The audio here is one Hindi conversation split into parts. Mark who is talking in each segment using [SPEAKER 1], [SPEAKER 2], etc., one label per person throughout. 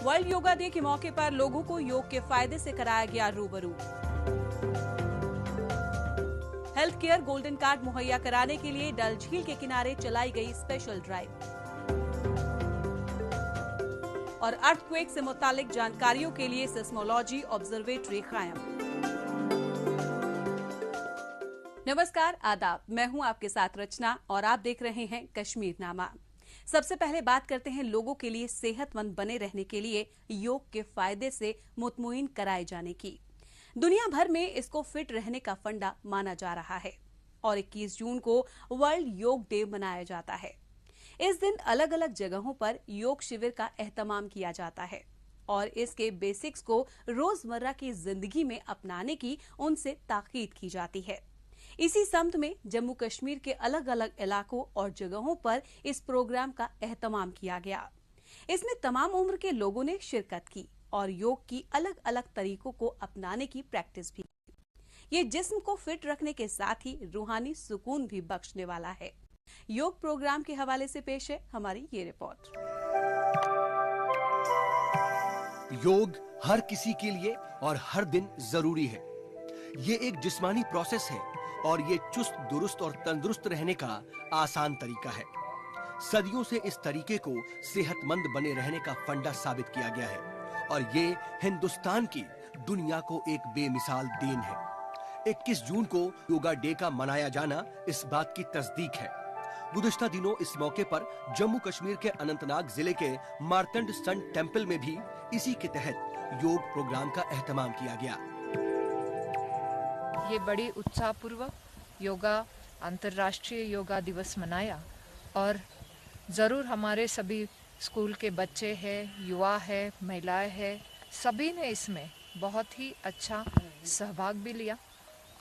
[SPEAKER 1] वर्ल्ड योगा डे के मौके पर लोगों को योग के फायदे से कराया गया रूबरू। हेल्थ केयर गोल्डन कार्ड मुहैया कराने के लिए डल झील के किनारे चलाई गई स्पेशल ड्राइव। और अर्थक्वेक से मुतालिक जानकारियों के लिए सिस्मोलॉजी ऑब्जर्वेटरी कायम। नमस्कार, आदाब। मैं हूं आपके साथ रचना और आप देख रहे हैं कश्मीर नामा। सबसे पहले बात करते हैं लोगों के लिए सेहतमंद बने रहने के लिए योग के फायदे से मुतमईन कराए जाने की। दुनिया भर में इसको फिट रहने का फंडा माना जा रहा है और 21 जून को वर्ल्ड योग डे मनाया जाता है। इस दिन अलग अलग जगहों पर योग शिविर का एहतमाम किया जाता है और इसके बेसिक्स को रोजमर्रा की जिंदगी में अपनाने की उनसे ताकीद की जाती है। इसी समत में जम्मू कश्मीर के अलग अलग इलाकों और जगहों पर इस प्रोग्राम का एहतमाम किया गया। इसमें तमाम उम्र के लोगों ने शिरकत की और योग की अलग अलग तरीकों को अपनाने की प्रैक्टिस भी की। ये जिस्म को फिट रखने के साथ ही रूहानी सुकून भी बख्शने वाला है। योग प्रोग्राम के हवाले से पेश है हमारी ये रिपोर्ट।
[SPEAKER 2] योग हर किसी के लिए और हर दिन जरूरी है। ये एक जिस्मानी प्रोसेस है और ये चुस्त दुरुस्त और तंदुरुस्त रहने का आसान तरीका है। सदियों से इस तरीके को सेहतमंद बने रहने का फंडा साबित किया गया है और ये हिंदुस्तान की दुनिया को एक बेमिसाल देन है। 21 जून को योगा डे का मनाया जाना इस बात की तस्दीक है। गुज़िश्ता दिनों इस मौके पर जम्मू कश्मीर के अनंतनाग जिले के मार्तंड सन टेम्पल में भी इसी के तहत योग प्रोग्राम का एहतमाम किया गया।
[SPEAKER 3] ये बड़ी उत्साहपूर्वक योगा अंतर्राष्ट्रीय योगा दिवस मनाया और ज़रूर हमारे सभी स्कूल के बच्चे हैं, युवा है, महिलाएं हैं, सभी ने इसमें बहुत ही अच्छा सहभाग भी लिया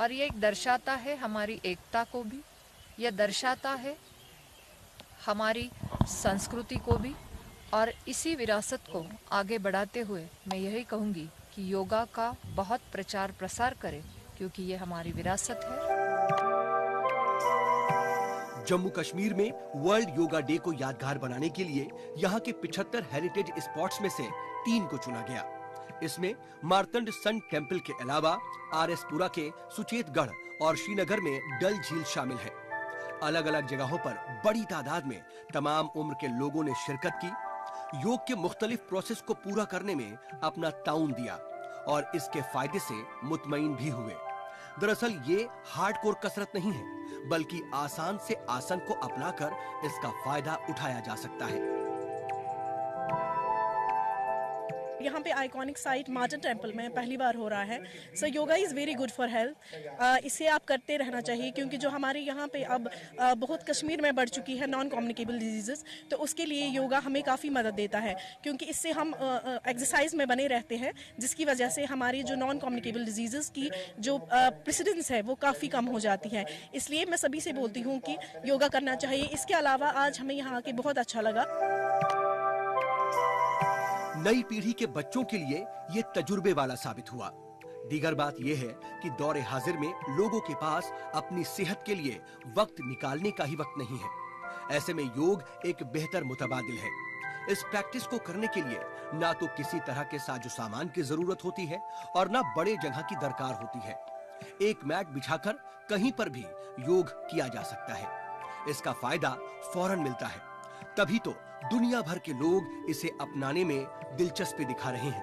[SPEAKER 3] और ये एक दर्शाता है हमारी एकता को भी, यह दर्शाता है हमारी संस्कृति को भी और इसी विरासत को आगे बढ़ाते हुए मैं यही कहूँगी कि योगा का बहुत प्रचार प्रसार करें क्योंकि ये हमारी विरासत है।
[SPEAKER 2] जम्मू कश्मीर में वर्ल्ड योगा डे को यादगार बनाने के लिए यहाँ के 75 हेरिटेज स्पॉट्स में से 3 को चुना गया। इसमें मार्तंड सन टेम्पल के अलावा आरएस पुरा के सुचेतगढ़ और श्रीनगर में डल झील शामिल है। अलग अलग जगहों पर बड़ी तादाद में तमाम उम्र के लोगों ने शिरकत की, योग के मुख्तलिफ प्रोसेस को पूरा करने में अपना ताउन दिया और इसके फायदे से मुतमईन भी हुए। दरअसल ये हार्डकोर कसरत नहीं है, बल्कि आसान से आसन को अपनाकर इसका फायदा उठाया जा सकता है।
[SPEAKER 4] यहाँ पे आइकॉनिक साइट मार्टन टेम्पल में पहली बार हो रहा है। So yoga is very good for health. इसे आप करते रहना चाहिए क्योंकि जो हमारे यहाँ पे अब बहुत कश्मीर में बढ़ चुकी है नॉन कम्युनिकेबल डिजीजेस, तो उसके लिए योगा हमें काफ़ी मदद देता है क्योंकि इससे हम एक्सरसाइज में बने रहते हैं, जिसकी वजह से हमारी जो नॉन कम्युनिकेबल डिजीजेस की जो प्रेसिडेंस है वो काफ़ी कम हो जाती है। इसलिए मैं सभी से बोलती हूँ कि योगा करना चाहिए। इसके अलावा आज हमें यहाँ आके बहुत अच्छा लगा।
[SPEAKER 2] नई पीढ़ी के बच्चों के लिए ये तजुर्बे वाला साबित हुआ। दीगर बात यह है कि दौरे हाजिर में लोगों के पास अपनी सेहत के लिए वक्त निकालने का ही वक्त नहीं है। ऐसे में योग एक बेहतर मुतबादिल है। इस प्रैक्टिस को करने के लिए ना तो किसी तरह के साजो सामान की जरूरत होती है और ना बड़े जगह की दरकार होती है। एक मैट बिछाकर कहीं पर भी योग किया जा सकता है। इसका फायदा फौरन मिलता है, तभी तो दुनिया भर के लोग इसे अपनाने में दिलचस्पी दिखा रहे हैं।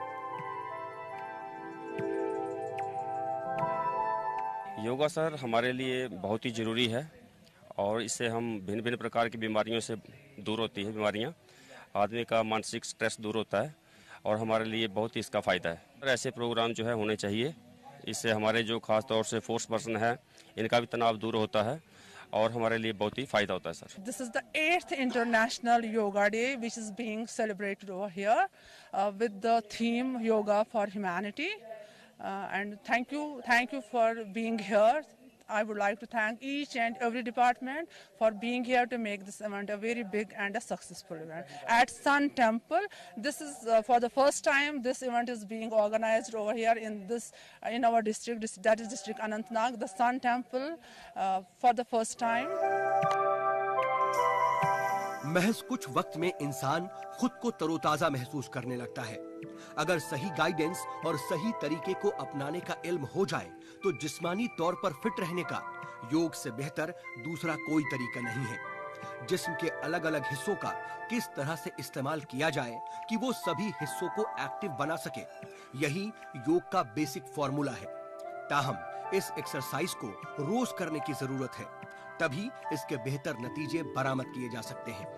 [SPEAKER 5] योगा सर हमारे लिए बहुत ही ज़रूरी है और इससे हम भिन्न भिन्न प्रकार की बीमारियों से दूर होती है। बीमारियां, आदमी का मानसिक स्ट्रेस दूर होता है और हमारे लिए बहुत ही इसका फ़ायदा है। ऐसे प्रोग्राम जो है होने चाहिए। इससे हमारे जो खास तौर से फोर्स पर्सन है इनका भी तनाव दूर होता है और हमारे लिए बहुत ही फायदा होता है sir.
[SPEAKER 6] This is the 8th International Yoga Day which is being celebrated over here with the theme Yoga for Humanity and thank you for being here. I would like to thank each and every department for being here to make this event a very big and a successful event. At Sun Temple, this is for the first time this event is being organized over here in our district, that is district Anantnag, the Sun Temple for the first time.
[SPEAKER 2] महज कुछ वक्त में इंसान खुद को तरोताजा महसूस करने लगता है। अगर सही गाइडेंस और सही तरीके को अपनाने का इल्म हो जाए तो जिस्मानी तौर पर फिट रहने का योग से बेहतर दूसरा कोई तरीका नहीं है। जिस्म के अलग अलग हिस्सों का किस तरह से इस्तेमाल किया जाए कि वो सभी हिस्सों को एक्टिव बना सके, यही योग का बेसिक फॉर्मूला है। ताहम इस एक्सरसाइज को रोज करने की जरूरत है, तभी इसके बेहतर नतीजे बरामद किए जा सकते हैं।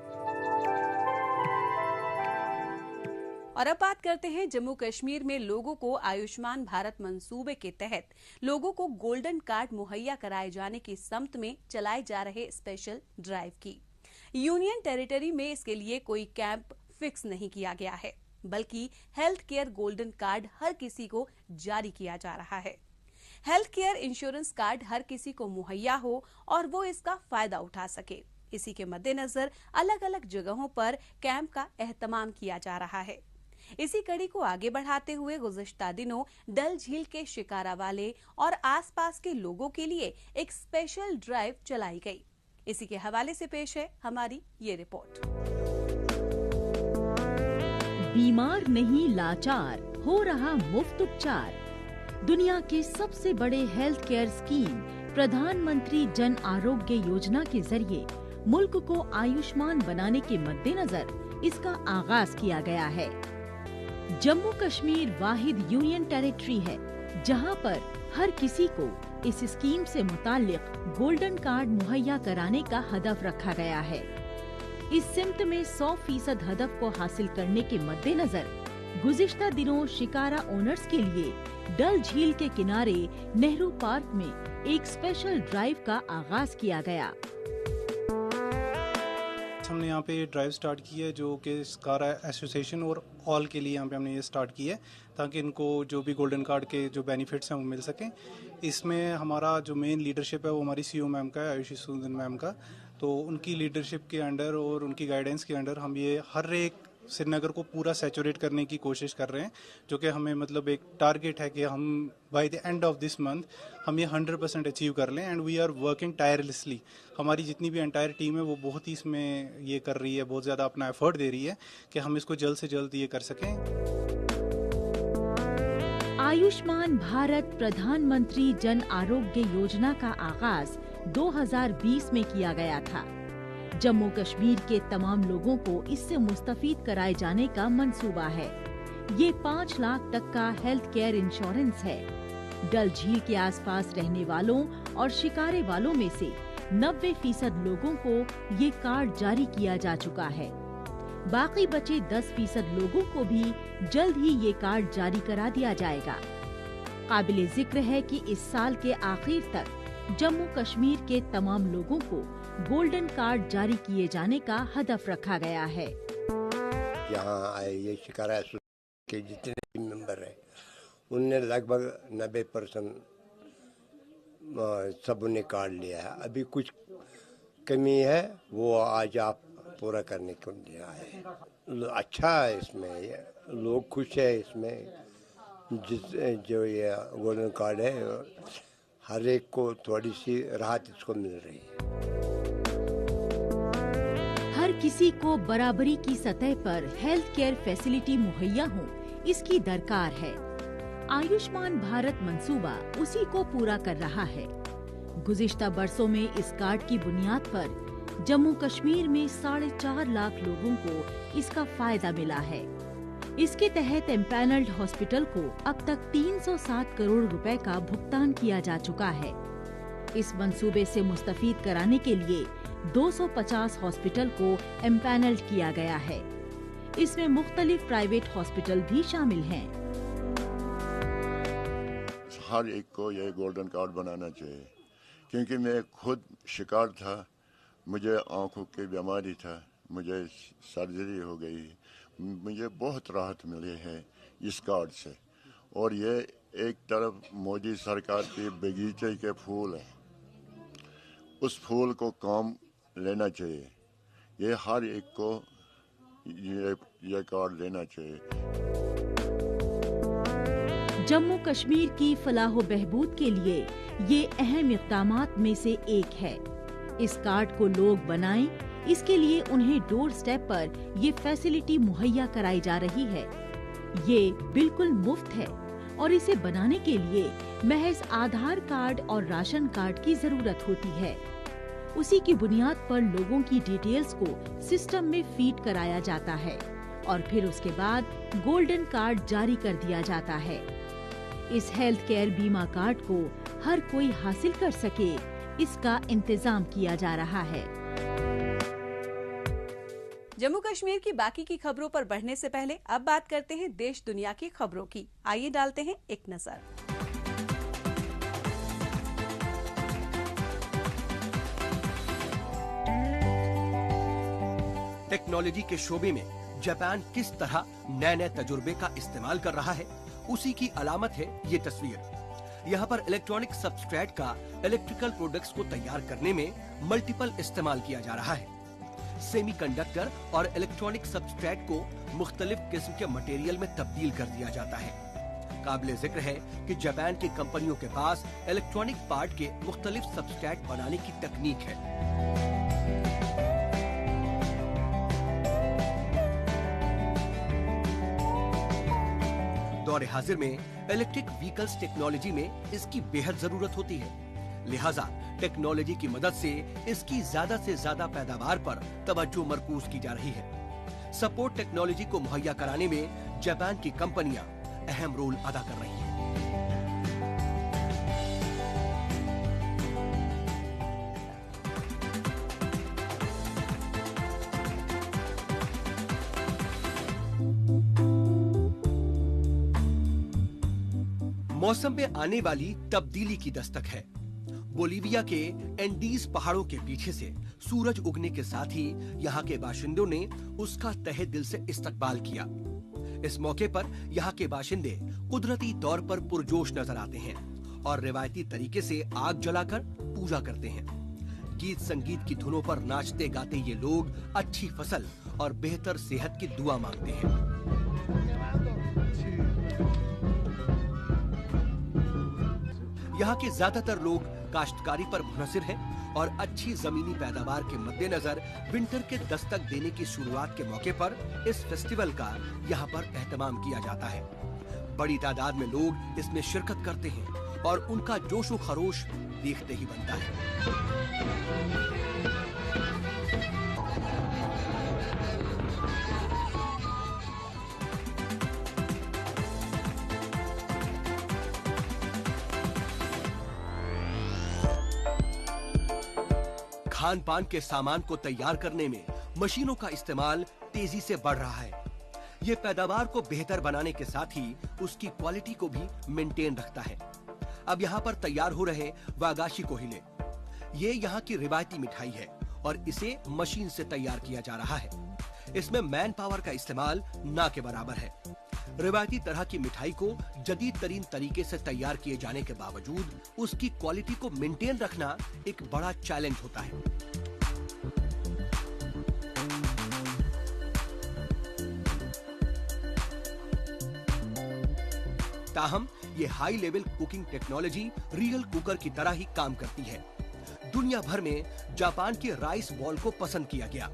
[SPEAKER 1] और अब बात करते हैं जम्मू कश्मीर में लोगों को आयुष्मान भारत मंसूबे के तहत लोगों को गोल्डन कार्ड मुहैया कराए जाने की समत में चलाए जा रहे स्पेशल ड्राइव की। यूनियन टेरिटरी में इसके लिए कोई कैंप फिक्स नहीं किया गया है, बल्कि हेल्थ केयर गोल्डन कार्ड हर किसी को जारी किया जा रहा है। हेल्थ केयर इंश्योरेंस कार्ड हर किसी को मुहैया हो और वो इसका फायदा उठा सके, इसी के मद्देनजर अलग अलग जगहों पर कैंप का एहतमाम किया जा रहा है। इसी कड़ी को आगे बढ़ाते हुए गुज़िश्ता दिनों डल झील के शिकारा वाले और आसपास के लोगों के लिए एक स्पेशल ड्राइव चलाई गई। इसी के हवाले से पेश है हमारी ये रिपोर्ट।
[SPEAKER 7] बीमार नहीं लाचार, हो रहा मुफ्त उपचार। दुनिया के सबसे बड़े हेल्थ केयर स्कीम प्रधानमंत्री जन आरोग्य योजना के जरिए मुल्क को आयुष्मान बनाने के मद्देनजर इसका आगाज किया गया है। जम्मू कश्मीर वाहिद यूनियन टेरिटरी है जहां पर हर किसी को इस स्कीम से मुताल्लिक गोल्डन कार्ड मुहैया कराने का हदफ रखा गया है। इस सिमत में 100% हदफ को हासिल करने के मद्देनजर गुज़िश्ता दिनों शिकारा ओनर्स के लिए डल झील के किनारे नेहरू पार्क में एक स्पेशल ड्राइव का आगाज किया गया।
[SPEAKER 8] हमने यहाँ पे ड्राइव स्टार्ट की है जो कि शिकारा एसोसिएशन और ऑल के लिए यहाँ पे हमने ये स्टार्ट की है ताकि इनको जो भी गोल्डन कार्ड के जो बेनिफिट्स हैं वो मिल सकें। इसमें हमारा जो मेन लीडरशिप है वो हमारी सीईओ मैम का है, आयुषी सूदन मैम का। तो उनकी लीडरशिप के अंडर और उनकी गाइडेंस के अंडर हम ये हर एक श्रीनगर को पूरा सैचुरेट करने की कोशिश कर रहे हैं, जो कि हमें मतलब एक टारगेट है कि हम by the end of this month हम ये 100% अचीव कर लें। And we are working tirelessly. हमारी जितनी भी एंटायर टीम है वो बहुत ही इसमें ये कर रही है, बहुत ज़्यादा अपना एफर्ट दे रही है कि हम इसको जल्द से जल्द ये कर सकें।
[SPEAKER 7] आयुष्मान भारत प्रधानमंत्री जन आरोग्य योजना का आगाज 2020 में किया गया था। जम्मू कश्मीर के तमाम लोगों को इससे मुस्तफीद कराए जाने का मंसूबा है। ये 5 लाख तक का हेल्थ केयर इंश्योरेंस है। डल झील के आसपास रहने वालों और शिकारे वालों में से 90% लोगों को ये कार्ड जारी किया जा चुका है। बाकी बचे 10% लोगों को भी जल्द ही ये कार्ड जारी करा दिया जाएगा। काबिले जिक्र है कि इस साल के आखिर तक जम्मू कश्मीर के तमाम लोगों को गोल्डन कार्ड जारी किए जाने का हदफ रखा गया है।
[SPEAKER 9] यहाँ आए ये शिकारा के जितने मेंबर है उनने लगभग 90% सब ने कार्ड लिया है। अभी कुछ कमी है वो आज आप पूरा करने को लिए आए। अच्छा है इसमें, लोग खुश है इसमें। जो ये गोल्डन कार्ड है हर एक को थोड़ी सी राहत इसको मिल रही है।
[SPEAKER 7] हर किसी को बराबरी की सतह पर हेल्थ केयर फैसिलिटी मुहैया हो, इसकी दरकार है। आयुष्मान भारत मंसूबा उसी को पूरा कर रहा है। गुज़िश्ता बरसों में इस कार्ड की बुनियाद पर जम्मू कश्मीर में 4.5 लाख लोगों को इसका फायदा मिला है। इसके तहत एम्पैनल्ड हॉस्पिटल को अब तक 307 करोड़ रुपए का भुगतान किया जा चुका है। इस मंसूबे से मुस्तफीद कराने के लिए 250 हॉस्पिटल को एम्पैनल्ड किया गया है। इसमें मुख्तलिफ प्राइवेट हॉस्पिटल भी शामिल हैं।
[SPEAKER 10] हर एक को ये गोल्डन कार्ड बनाना चाहिए, क्योंकि मैं खुद शिकार था। मुझे आंखों की बीमारी था, मुझे सर्जरी हो गई। मुझे बहुत राहत मिली है इस कार्ड से। और ये एक तरफ मोदी सरकार के बगीचे के फूल है, उस फूल को काम लेना चाहिए। ये हर एक को ये कार्ड लेना चाहिए।
[SPEAKER 7] जम्मू कश्मीर की फलाह बहबूद के लिए ये अहम इक़दामात में से एक है। इस कार्ड को लोग बनाएं, इसके लिए उन्हें डोर स्टेप पर ये फैसिलिटी मुहैया कराई जा रही है। ये बिल्कुल मुफ्त है और इसे बनाने के लिए महज आधार कार्ड और राशन कार्ड की जरूरत होती है। उसी की बुनियाद पर लोगों की डिटेल्स को सिस्टम में फीड कराया जाता है और फिर उसके बाद गोल्डन कार्ड जारी कर दिया जाता है। इस हेल्थ केयर बीमा कार्ड को हर कोई हासिल कर सके, इसका इंतजाम किया जा रहा है।
[SPEAKER 1] जम्मू कश्मीर की बाकी की खबरों पर बढ़ने से पहले अब बात करते हैं देश दुनिया की खबरों की। आइए डालते हैं एक नजर।
[SPEAKER 2] टेक्नोलॉजी के शोबे में जापान किस तरह नए नए तजुर्बे का इस्तेमाल कर रहा है, उसी की अलामत है ये तस्वीर। यहाँ पर इलेक्ट्रॉनिक सबस्ट्रेट का इलेक्ट्रिकल प्रोडक्ट्स को तैयार करने में मल्टीपल इस्तेमाल किया जा रहा है। सेमीकंडक्टर और इलेक्ट्रॉनिक सबस्ट्रेट को मुख्तलिफ किस्म के मटेरियल में तब्दील कर दिया जाता है। काबिले जिक्र है कि जापान की कंपनियों के पास इलेक्ट्रॉनिक पार्ट के मुख्तलिफ सबस्ट्रेट बनाने की तकनीक है। दौरे हाजिर में इलेक्ट्रिक व्हीकल्स टेक्नोलॉजी में इसकी बेहद जरूरत होती है, लिहाजा टेक्नोलॉजी की मदद से इसकी ज्यादा से ज्यादा पैदावार पर तवज्जो मरकूज की जा रही है। सपोर्ट टेक्नोलॉजी को मुहैया कराने में जापान की कंपनियां अहम रोल अदा कर रही हैं। मौसम में आने वाली तब्दीली की दस्तक है। बोलीविया के एंडीज पहाड़ों के पीछे से सूरज उगने के साथ ही यहाँ के बाशिंदों ने उसका तहे दिल से इस्तकबाल किया। इस मौके पर यहाँ के बाशिंदे कुदरती तौर पर पुरजोश नजर आते हैं और रिवायती तरीके से आग जलाकर पूजा करते हैं। गीत संगीत की धुनों पर नाचते गाते ये लोग अच्छी फसल और बेहतर सेहत की दुआ मांगते हैं। यहाँ के ज्यादातर लोग काश्तकारी पर मुनहसिर हैं और अच्छी जमीनी पैदावार के मद्देनजर विंटर के दस्तक देने की शुरुआत के मौके पर इस फेस्टिवल का यहाँ पर एहतमाम किया जाता है। बड़ी तादाद में लोग इसमें शिरकत करते हैं और उनका जोशो खरोश देखते ही बनता है। खान पान के सामान को तैयार करने में मशीनों का इस्तेमाल तेजी से बढ़ रहा है। ये पैदावार को बेहतर बनाने के साथ ही उसकी क्वालिटी को भी मेंटेन रखता है। अब यहाँ पर तैयार हो रहे वागाशी कोहिले, ये यहाँ की रिवायती मिठाई है और इसे मशीन से तैयार किया जा रहा है। इसमें मैन पावर का इस्तेमाल ना के बराबर है। रिवायती तरह की मिठाई को जदीद तरीन तरीके से तैयार किए जाने के बावजूद उसकी क्वालिटी को मेंटेन रखना एक बड़ा चैलेंज होता है। ताहम ये high level cooking technology real cooker की तरह ही काम करती है। दुनिया भर में जापान के राइस बॉल को पसंद किया गया।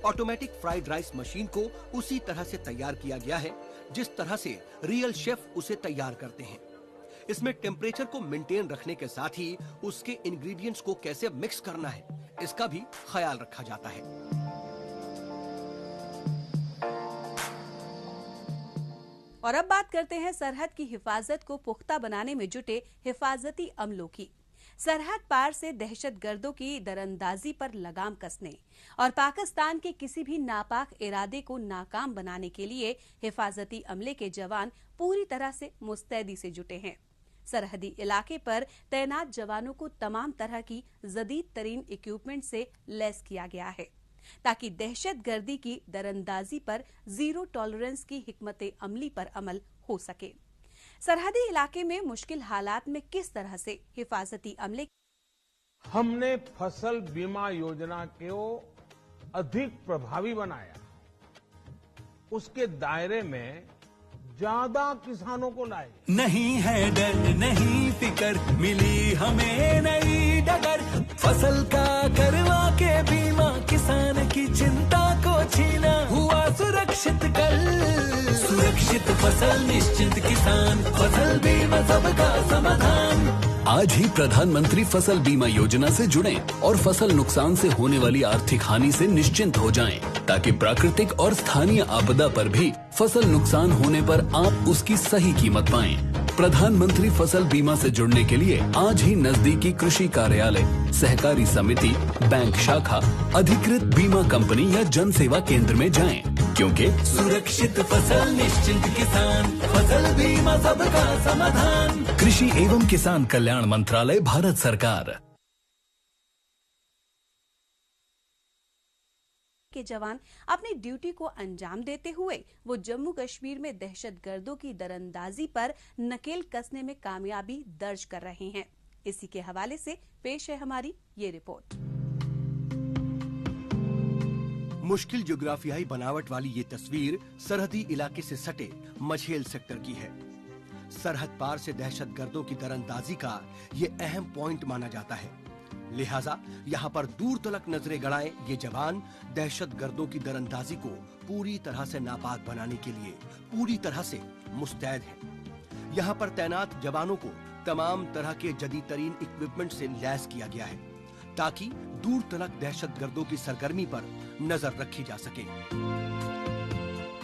[SPEAKER 2] ऑटोमेटिक फ्राइड राइस मशीन को उसी तरह से तैयार किया गया है जिस तरह से रियल शेफ उसे तैयार करते हैं। इसमें टेम्परेचर को मेंटेन रखने के साथ ही उसके इंग्रेडिएंट्स को कैसे मिक्स करना है, इसका भी ख्याल रखा जाता है।
[SPEAKER 1] और अब बात करते हैं सरहद की हिफाजत को पुख्ता बनाने में जुटे हिफाजती अमलों की। सरहद पार से दहशतगर्दों की दरअंदाजी पर लगाम कसने और पाकिस्तान के किसी भी नापाक इरादे को नाकाम बनाने के लिए हिफाजती अमले के जवान पूरी तरह से मुस्तैदी से जुटे हैं। सरहदी इलाके पर तैनात जवानों को तमाम तरह की जदीद तरीन इक्विपमेंट से लैस किया गया है ताकि दहशतगर्दी की दरअंदाजी पर जीरो टॉलरेंस की हिकमत अमली पर अमल हो सके। सरहदी इलाके में मुश्किल हालात में किस तरह से हिफाजती अमले
[SPEAKER 11] हमने फसल बीमा योजना को अधिक प्रभावी बनाया, उसके दायरे में ज्यादा किसानों को लाए।
[SPEAKER 12] नहीं है डर नहीं फिकर, मिली हमें नई डगर, फसल का करवा के बीमा किसान की सुरक्षित कर। सुरक्षित फसल निश्चिंत किसान, फसल बीमा सबका समाधान।
[SPEAKER 13] आज ही प्रधानमंत्री फसल बीमा योजना से जुड़ें और फसल नुकसान से होने वाली आर्थिक हानि से निश्चिंत हो जाएं, ताकि प्राकृतिक और स्थानीय आपदा पर भी फसल नुकसान होने पर आप उसकी सही कीमत पाएं। प्रधानमंत्री फसल बीमा से जुड़ने के लिए आज ही नजदीकी कृषि कार्यालय, सहकारी समिति, बैंक शाखा, अधिकृत बीमा कंपनी या जन सेवा केंद्र में जाएं, क्योंकि
[SPEAKER 12] सुरक्षित फसल निश्चिंत किसान, फसल बीमा सबका समाधान।
[SPEAKER 13] कृषि एवं किसान कल्याण मंत्रालय, भारत सरकार।
[SPEAKER 1] के जवान अपनी ड्यूटी को अंजाम देते हुए वो जम्मू कश्मीर में दहशतगर्दों की दरअंदाजी पर नकेल कसने में कामयाबी दर्ज कर रहे हैं। इसी के हवाले से पेश है हमारी ये रिपोर्ट।
[SPEAKER 2] मुश्किल ज्योग्राफियाई बनावट वाली ये तस्वीर सरहदी इलाके से सटे मछेल सेक्टर की है। सरहद पार से दहशतगर्दों की दरअंदाजी का ये अहम पॉइंट माना जाता है। लिहाजा यहाँ पर दूर तलक नजरें गड़ाए ये जवान दहशतगर्दों की दरअंदाजी को पूरी तरह से नापाक बनाने के लिए पूरी तरह से मुस्तैद हैं। यहाँ पर तैनात जवानों को तमाम तरह के जदीदतरीन इक्विपमेंट से लैस किया गया है, ताकि दूर तलक दहशतगर्दों की सरगर्मी पर नजर रखी जा सके।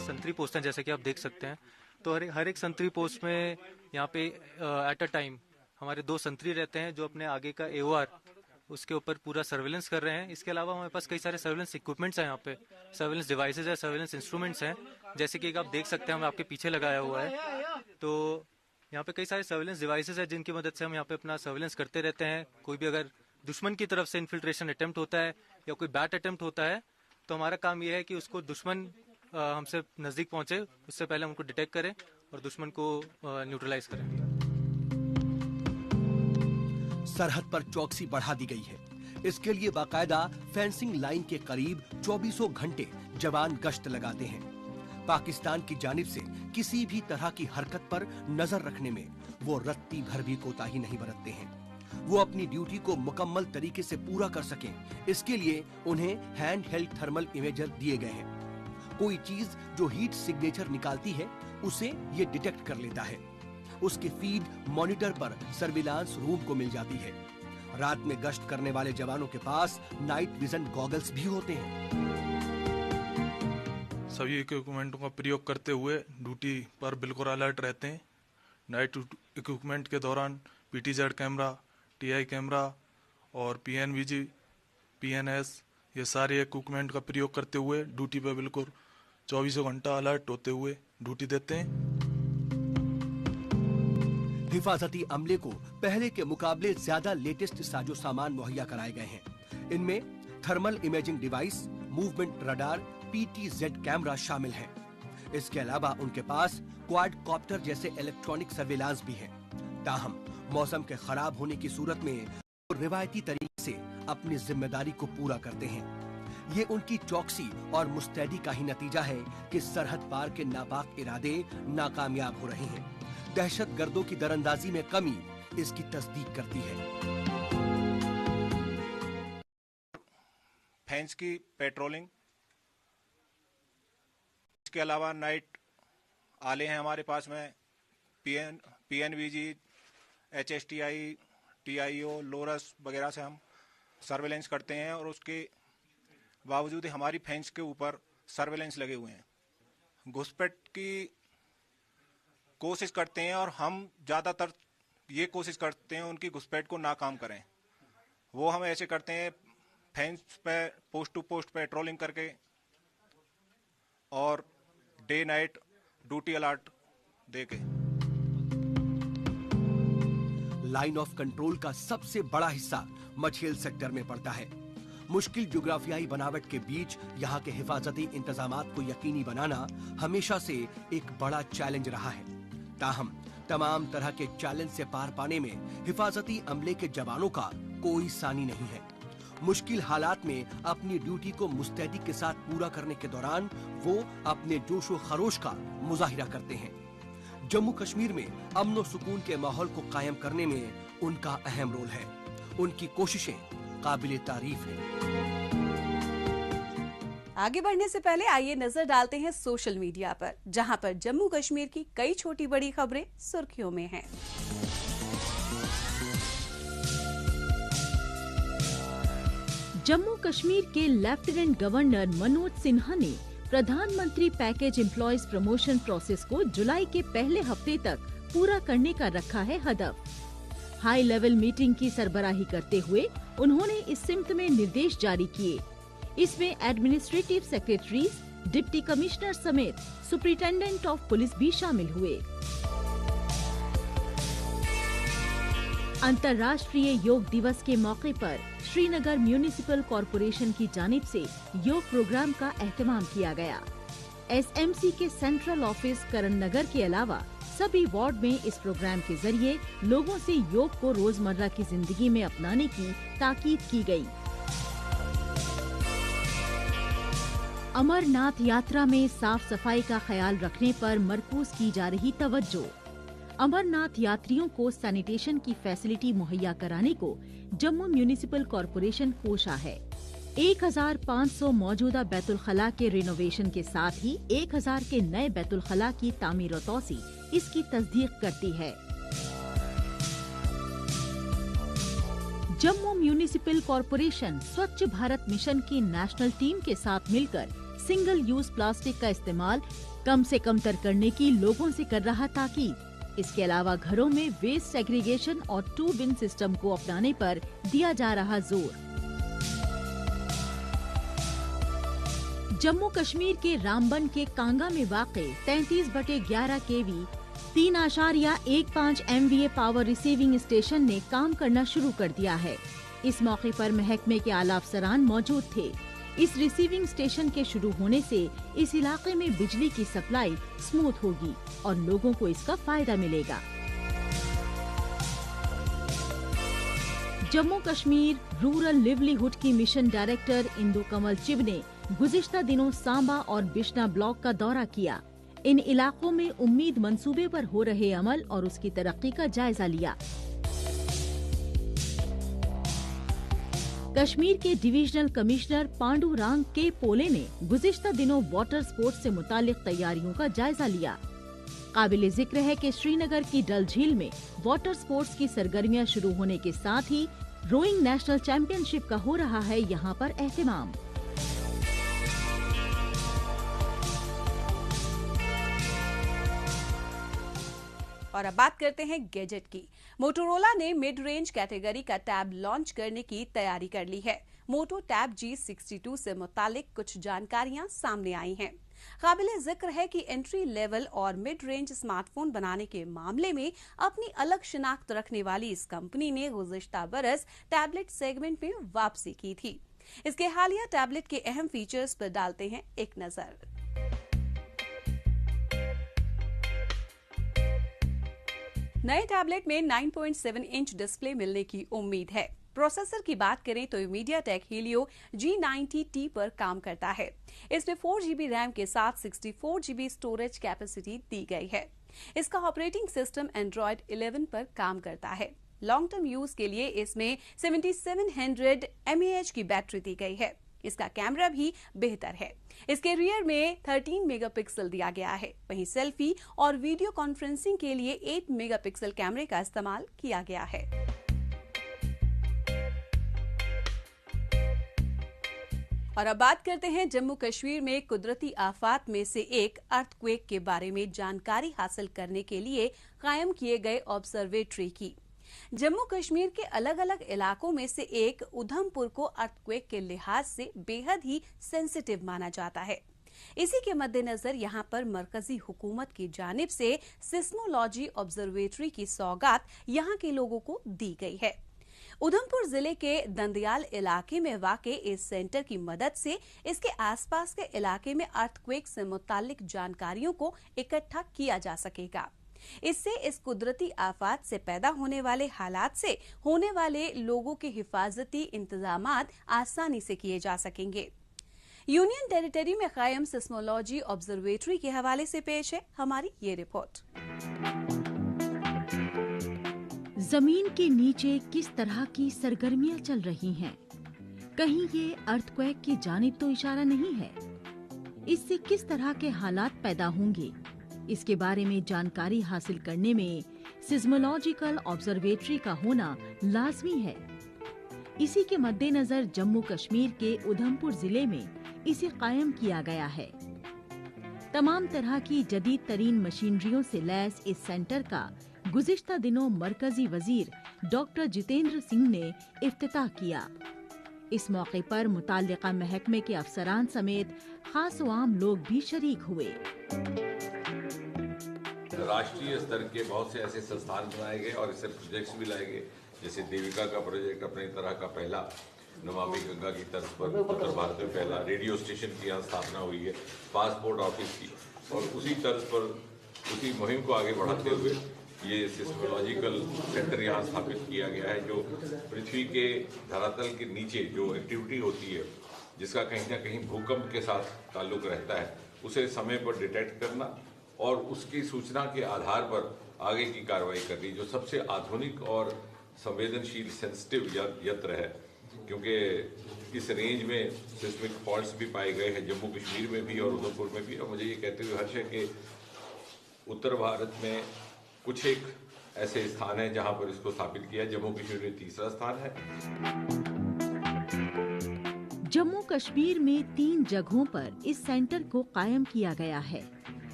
[SPEAKER 14] संतरी पोस्ट हैं, जैसे कि आप देख सकते हैं, तो हर एक संतरी पोस्ट में यहाँ पे एट अ टाइम हमारे 2 संतरी रहते हैं जो अपने आगे का AOR उसके ऊपर पूरा सर्वेलेंस कर रहे हैं। इसके अलावा हमारे पास कई सारे सर्वेलेंस इक्विपमेंट्स हैं, यहाँ पे सर्वेलेंस डिवाइसेज है, सर्वेलेंस इंस्ट्रूमेंट्स हैं, जैसे कि एक आप देख सकते हैं हमें आपके पीछे लगाया हुआ है। तो यहाँ पे कई सारे सर्वेलेंस डिवाइसेज है जिनकी मदद से हम यहाँ पे अपना सर्वेलेंस करते रहते हैं। कोई भी अगर दुश्मन की तरफ से इन्फिल्ट्रेशन अटेम्प्ट होता है या कोई बैट अटेम्प्ट होता है, तो हमारा काम यह है कि उसको दुश्मन हमसे नजदीक पहुंचे उससे पहले हम उनको डिटेक्ट करें और दुश्मन को न्यूट्रलाइज करें।
[SPEAKER 2] सरहद पर चौकसी बढ़ा दी गई है। इसके लिए बाकायदा फेंसिंग लाइन के करीब 24 घंटे जवान गश्त लगाते हैं। पाकिस्तान की जानिब से किसी भी तरह की हरकत पर नजर रखने में वो रत्ती भर भी कोताही नहीं बरतते हैं। वो अपनी ड्यूटी को मुकम्मल तरीके से पूरा कर सकें, इसके लिए उन्हें हैंड हेल्ड थर्मल इमेजर दिए गए हैं। कोई चीज जो हीट सिग्नेचर निकालती है उसे ये डिटेक्ट कर लेता है। उसकी फीड मॉनिटर पर सर्विलांस रूम को मिल जाती है। रात में गश्त करने वाले जवानों के पास नाइट विजन गॉगल्स भी होते हैं।
[SPEAKER 15] सभी इक्विपमेंटों का प्रयोग करते हुए ड्यूटी पर बिल्कुल अलर्ट रहते हैं। नाइट इक्विपमेंट के दौरान PTZ कैमरा, TI कैमरा और PNVG, PNS ये सारे इक्विपमेंट का प्रयोग करते हुए ड्यूटी पर बिल्कुल 24 घंटा अलर्ट होते हुए ड्यूटी देते हैं।
[SPEAKER 2] हिफाजती अमले को पहले के मुकाबले ज्यादा लेटेस्ट साजो सामान मुहैया कराए गए हैं। इनमें thermal imaging device, movement radar, PTZ camera शामिल है। इसके अलावा उनके पास क्वाडकॉप्टर जैसे इलेक्ट्रॉनिक सर्विलांस भी है। ताहम मौसम के खराब होने की सूरत में रिवायती तरीके से अपनी जिम्मेदारी को पूरा करते हैं। ये उनकी चौकसी और मुस्तैदी का ही नतीजा है कि सरहद पार के नापाक इरादे नाकामयाब हो रहे हैं। दहशतगर्दों की दरअंदाजी में कमी इसकी तस्दीक करती है।
[SPEAKER 16] फेंस की पेट्रोलिंग, इसके अलावा नाइट आले हैं हमारे पास में, PNVG, HSTI, TIO, लोरस वगैरह से हम सर्वेलेंस करते हैं और उसके बावजूद हमारी फेंस के ऊपर सर्वेलेंस लगे हुए हैं। घुसपैठ की कोशिश करते हैं और हम ज़्यादातर ये कोशिश करते हैं उनकी घुसपैठ को नाकाम करें। वो हम ऐसे करते हैं फेंस पे पोस्ट टू पोस्ट पेट्रोलिंग करके और डे नाइट ड्यूटी अलर्ट देके।
[SPEAKER 2] लाइन ऑफ कंट्रोल का सबसे बड़ा हिस्सा मछेल सेक्टर में पड़ता है। मुश्किल ज्योग्राफियाई बनावट के बीच यहाँ के हिफाजती इंतजामात को यकीनी बनाना हमेशा से एक बड़ा चैलेंज रहा है। ताहम तमाम तरह के चैलेंज से पार पाने में हिफाजती अमले के जवानों का कोई सानी नहीं है। मुश्किल हालात में अपनी ड्यूटी को मुस्तैदी के साथ पूरा करने के दौरान वो अपने जोशो खरोश का मुजाहिरा करते हैं। जम्मू कश्मीर में अमन व सुकून के माहौल को कायम करने में उनका अहम रोल है। उनकी कोशिशें काबिले तारीफ है।
[SPEAKER 1] आगे बढ़ने से पहले आइए नजर डालते हैं सोशल मीडिया पर, जहां पर जम्मू कश्मीर की कई छोटी बड़ी खबरें सुर्खियों में हैं।
[SPEAKER 7] जम्मू कश्मीर के लेफ्टिनेंट गवर्नर मनोज सिन्हा ने प्रधानमंत्री पैकेज एम्प्लॉयज प्रमोशन प्रोसेस को जुलाई के पहले हफ्ते तक पूरा करने का रखा है हदफ। हाई लेवल मीटिंग की सरबराही करते हुए उन्होंने इस सिमत में निर्देश जारी किए। इसमें एडमिनिस्ट्रेटिव सेक्रेटरीज, डिप्टी कमिश्नर समेत सुपरिटेंडेंट ऑफ पुलिस भी शामिल हुए। अंतर्राष्ट्रीय योग दिवस के मौके पर श्रीनगर म्यूनिसिपल कॉरपोरेशन की जानिब से योग प्रोग्राम का एहतमाम किया गया। एसएमसी के सेंट्रल ऑफिस करण नगर के अलावा सभी वार्ड में इस प्रोग्राम के जरिए लोगों से योग को रोजमर्रा की जिंदगी में अपनाने की ताकीद की गई। अमरनाथ यात्रा में साफ सफाई का ख्याल रखने पर मरकूज की जा रही तवज्जो। अमरनाथ यात्रियों को सैनिटेशन की फैसिलिटी मुहैया कराने को जम्मू म्यूनिसिपल कॉरपोरेशन कोशा है। 1500 मौजूदा बैतुल खला के रिनोवेशन के साथ ही 1000 के नए बैतुल खला की तामीर और तौसी इसकी तस्दीक करती है। जम्मू म्यूनिसिपल कॉरपोरेशन स्वच्छ भारत मिशन की नेशनल टीम के साथ मिलकर सिंगल यूज प्लास्टिक का इस्तेमाल कम से कम तर करने की लोगों से कर रहा ताकीद। इसके अलावा घरों में वेस्ट सेग्रीगेशन और 2 बिन सिस्टम को अपनाने पर दिया जा रहा जोर। जम्मू कश्मीर के रामबन के कांगा में वाक़े 33/11 केवी 3.15 MVA पावर रिसीविंग स्टेशन ने काम करना शुरू कर दिया है। इस मौके पर महकमे के आला अफसरान मौजूद थे। इस रिसीविंग स्टेशन के शुरू होने से इस इलाके में बिजली की सप्लाई स्मूथ होगी और लोगों को इसका फायदा मिलेगा। जम्मू कश्मीर रूरल लिवलीहुड की मिशन डायरेक्टर इंदु कमल चिब ने गुज़िश्ता दिनों सांबा और बिश्ना ब्लॉक का दौरा किया। इन इलाकों में उम्मीद मंसूबे पर हो रहे अमल और उसकी तरक्की का जायजा लिया। कश्मीर के डिविजनल कमिश्नर पांडुरांग के पोले ने गुज़िश्ता दिनों वाटर स्पोर्ट्स से मुतालिक तैयारियों का जायजा लिया। काबिले जिक्र है कि श्रीनगर की डल झील में वाटर स्पोर्ट्स की सरगर्मियां शुरू होने के साथ ही रोइंग नेशनल चैंपियनशिप का हो रहा है यहां पर एहतमाम।
[SPEAKER 1] और अब बात करते हैं गैजेट की। मोटोरोला ने मिड रेंज कैटेगरी का टैब लॉन्च करने की तैयारी कर ली है। मोटो टैब G62 से मुतालिक कुछ जानकारियां सामने आई हैं। काबिले जिक्र है कि एंट्री लेवल और मिड रेंज स्मार्टफोन बनाने के मामले में अपनी अलग शिनाख्त रखने वाली इस कंपनी ने गुज़िश्ता बरस टैबलेट सेगमेंट में वापसी की थी। इसके हालिया टैबलेट के अहम फीचर्स पर डालते हैं एक नजर। नए टैबलेट में 9.7 इंच डिस्प्ले मिलने की उम्मीद है। प्रोसेसर की बात करें तो मीडियाटेक हीलियो G90T पर काम करता है। इसमें 4GB रैम के साथ 64GB स्टोरेज कैपेसिटी दी गई है। इसका ऑपरेटिंग सिस्टम एंड्रॉयड 11 पर काम करता है। लॉन्ग टर्म यूज के लिए इसमें 7700 mAh की बैटरी दी गई है। इसका कैमरा भी बेहतर है। इसके रियर में 13 मेगापिक्सल दिया गया है। वहीं सेल्फी और वीडियो कॉन्फ्रेंसिंग के लिए 8 मेगापिक्सल कैमरे का इस्तेमाल किया गया है। और अब बात करते हैं जम्मू कश्मीर में कुदरती आफात में से एक अर्थक्वेक के बारे में जानकारी हासिल करने के लिए कायम किए गए ऑब्जर्वेटरी की। जम्मू कश्मीर के अलग अलग इलाकों में से एक उधमपुर को अर्थक्वेक के लिहाज से बेहद ही सेंसिटिव माना जाता है। इसी के मद्देनजर यहां पर मरकजी हुकूमत की जानिब से सिस्मोलॉजी ऑब्जर्वेटरी की सौगात यहां के लोगों को दी गई है। उधमपुर जिले के दंदयाल इलाके में वाक़े इस सेंटर की मदद से इसके आसपास के इलाके में अर्थक्वेक से मुतालिक जानकारियों को इकट्ठा किया जा सकेगा। इससे इस कुदरती आफात से पैदा होने वाले हालात से होने वाले लोगों के हिफाजती इंतजामात आसानी से किए जा सकेंगे। यूनियन टेरिटरी में कायम सिस्मोलॉजी ऑब्जर्वेटरी के हवाले से पेश है हमारी ये रिपोर्ट।
[SPEAKER 7] जमीन के नीचे किस तरह की सरगर्मियां चल रही हैं? कहीं ये अर्थक्वेक की जानिब तो इशारा नहीं है। इससे किस तरह के हालात पैदा होंगे, इसके बारे में जानकारी हासिल करने में सिज्मोलॉजिकल ऑब्जर्वेटरी का होना लाजमी है। इसी के मद्देनजर जम्मू कश्मीर के उधमपुर जिले में इसे कायम किया गया है। तमाम तरह की जदीद तरीन मशीनरियों से लैस इस सेंटर का गुज़िश्ता दिनों मरकजी वजीर डॉक्टर जितेंद्र सिंह ने इफ्तिताह किया। इस मौके पर मुताल्लिका महकमे के अफसरान समेत खास व आम लोग भी शरीक हुए।
[SPEAKER 17] राष्ट्रीय स्तर के बहुत से ऐसे संस्थान बनाए गए और इससे प्रोजेक्ट्स भी लाए गए, जैसे देविका का प्रोजेक्ट अपने तरह का पहला, नमामि गंगा की तर्ज पर उत्तर भारत में पहला रेडियो स्टेशन की यहाँ स्थापना हुई है, पासपोर्ट ऑफिस की, और उसी तर्ज पर उसी मुहिम को आगे बढ़ाते हुए ये सिस्मोलॉजिकल सेंटर यहाँ स्थापित किया गया है, जो पृथ्वी के धरातल के नीचे जो एक्टिविटी होती है, जिसका कहीं ना कहीं भूकंप के साथ ताल्लुक रहता है, उसे समय पर डिटेक्ट करना और उसकी सूचना के आधार पर आगे की कार्रवाई करनी, जो सबसे आधुनिक और संवेदनशील सेंसिटिव यंत्र है, क्योंकि इस रेंज में सिस्मिक फॉल्ट्स भी पाए गए हैं जम्मू कश्मीर में भी और उधमपुर में भी। और मुझे ये कहते हुए हर्ष है कि उत्तर भारत में कुछ एक ऐसे स्थान हैं जहां पर इसको स्थापित किया। जम्मू कश्मीर में तीसरा स्थान है।
[SPEAKER 7] जम्मू कश्मीर में 3 जगहों पर इस सेंटर को कायम किया गया है।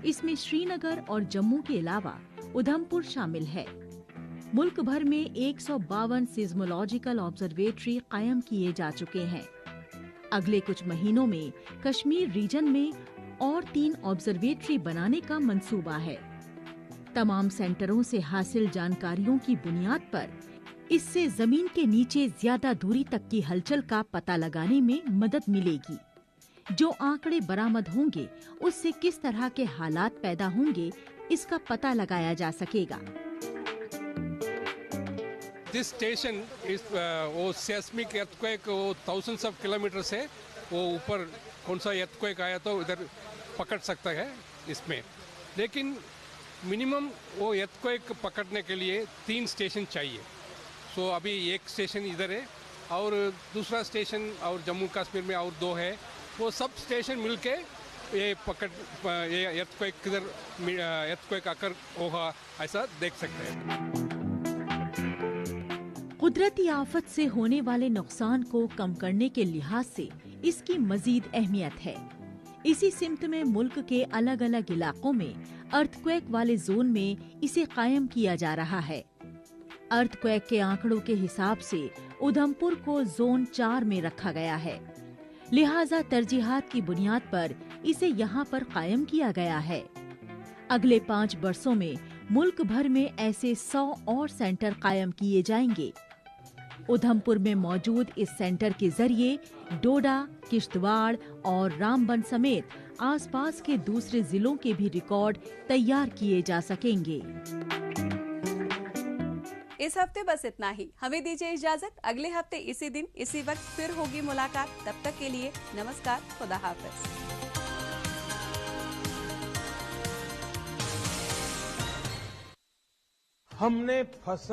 [SPEAKER 7] इसमें श्रीनगर और जम्मू के अलावा उधमपुर शामिल है। मुल्क भर में 152 सिज्मोलॉजिकल ऑब्जर्वेटरी कायम किए जा चुके हैं। अगले कुछ महीनों में कश्मीर रीजन में और 3 ऑब्जर्वेटरी बनाने का मंसूबा है। तमाम सेंटरों से हासिल जानकारियों की बुनियाद पर इससे जमीन के नीचे ज्यादा दूरी तक की हलचल का पता लगाने में मदद मिलेगी। जो आंकड़े बरामद होंगे उससे किस तरह के हालात पैदा होंगे इसका पता लगाया जा सकेगा।
[SPEAKER 18] दिस स्टेशन इस वो सेस्मिक earthquake वो thousands of kilometers है, वो ऊपर कौन सा earthquake आया तो इधर पकड़ सकता है इसमें, लेकिन मिनिमम वो earthquake पकड़ने के लिए 3 स्टेशन चाहिए। सो अभी 1 स्टेशन इधर है और दूसरा स्टेशन और जम्मू कश्मीर में और 2 है। वो सब स्टेशन मिलके ये earthquake किधर earthquake आकर होगा ऐसा देख सकते हैं।
[SPEAKER 7] कुदरती आफत से होने वाले नुकसान को कम करने के लिहाज से इसकी मजीद अहमियत है। इसी सिमत में मुल्क के अलग अलग इलाकों में अर्थक्वेक वाले जोन में इसे कायम किया जा रहा है। अर्थक्वेक के आंकड़ों के हिसाब से उधमपुर को जोन 4 में रखा गया है, लिहाजा तरजीहात की बुनियाद पर इसे यहाँ पर कायम किया गया है। अगले 5 वर्षों में मुल्क भर में ऐसे 100 और सेंटर कायम किए जाएंगे। उधमपुर में मौजूद इस सेंटर के जरिए डोडा, किश्तवाड़ और रामबन समेत आसपास के दूसरे जिलों के भी रिकॉर्ड तैयार किए जा सकेंगे।
[SPEAKER 1] इस हफ्ते बस इतना ही। हमें दीजिए इजाजत। अगले हफ्ते इसी दिन इसी वक्त फिर होगी मुलाकात। तब तक के लिए नमस्कार, खुदा हाफिज।
[SPEAKER 11] हमने फसल